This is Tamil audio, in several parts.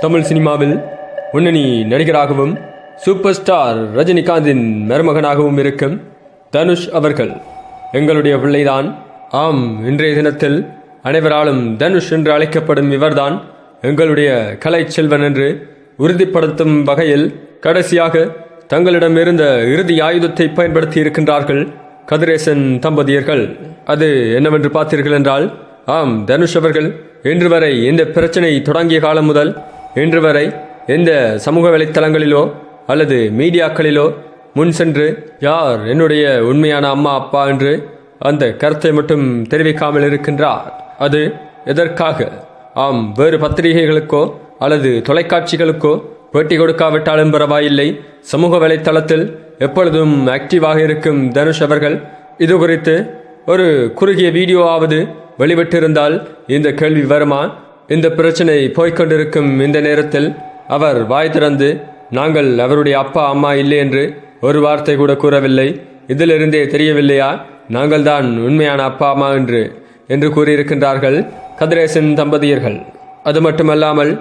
தமிழ் சினிமாவில் முன்னணி நடிகராகவும் சூப்பர் ஸ்டார் ரஜினிகாந்தின் மருமகனாகவும் இருக்கும் தனுஷ் அவர்கள் எங்களுடைய பிள்ளைதான். ஆம், இன்றைய தினத்தில் அனைவராலும் தனுஷ் என்று அழைக்கப்படும் இவர்தான் எங்களுடைய கலை செல்வன் என்று உறுதிப்படுத்தும் வகையில் கடைசியாக தங்களிடம் இருந்த இறுதி ஆயுதத்தை பயன்படுத்தி இருக்கின்றார்கள் கதிரேசன் தம்பதியர்கள். அது என்னவென்று பார்த்தீர்கள் என்றால், ஆம், தனுஷ் அவர்கள் இன்று வரை இந்த பிரச்சனை தொடங்கிய காலம் முதல் இன்று வரை எந்த சமூக வலைத்தளங்களிலோ அல்லது மீடியாக்களிலோ முன் சென்று யார் என்னுடைய உண்மையான அம்மா அப்பா என்று அந்த கருத்தை மட்டும் தெரிவிக்காமல் இருக்கின்றார். அது எதற்காக? ஆம், வேறு பத்திரிகைகளுக்கோ அல்லது தொலைக்காட்சிகளுக்கோ பேட்டி கொடுக்காவிட்டாலும் பரவாயில்லை, சமூக வலைத்தளத்தில் எப்பொழுதும் ஆக்டிவாக இருக்கும் தனுஷ் அவர்கள் இது குறித்து ஒரு குறுகிய வீடியோவாவது வெளிவிட்டிருந்தால் இந்த கேள்வி வருமா? இந்த பிரச்சனை போய்கொண்டிருக்கும் இந்த நேரத்தில் அவர் வாய் திறந்து நாங்கள் அவருடைய அப்பா அம்மா இல்லை என்று ஒரு வார்த்தை கூட கூறவில்லை. இதிலிருந்தே தெரியவில்லையா நாங்கள் தான் உண்மையான அப்பா அம்மா என்று கூறியிருக்கின்றார்கள் கதிரேசன் தம்பதியர்கள். அது மட்டுமல்லாமல்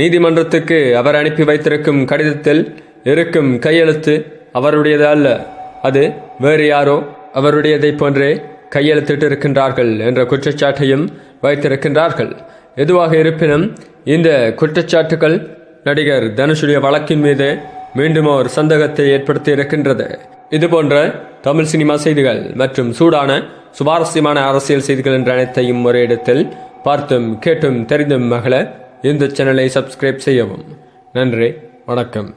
நீதிமன்றத்துக்கு அவர் அனுப்பி வைத்திருக்கும் கடிதத்தில் இருக்கும் கையெழுத்து அவருடையது அல்ல, அது வேறு யாரோ அவருடையதை போன்றே கையெழுத்திட்டு இருக்கின்றார்கள் என்ற குற்றச்சாட்டையும் வைத்திருக்கின்றார்கள். எதுவாக இருப்பினும் இந்த குற்றச்சாட்டுகள் நடிகர் தனுஷுடைய வழக்கின் மீது மீண்டும் ஒரு சந்தேகத்தை ஏற்படுத்தி இருக்கின்றது. இதுபோன்ற தமிழ் சினிமா செய்திகள் மற்றும் சூடான சுவாரஸ்யமான அரசியல் செய்திகள் என்ற அனைத்தையும் ஒரே இடத்தில் பார்த்தும் கேட்டும் தெரிந்தும் மகள இந்த சேனலை சப்ஸ்கிரைப் செய்யவும். நன்றி, வணக்கம்.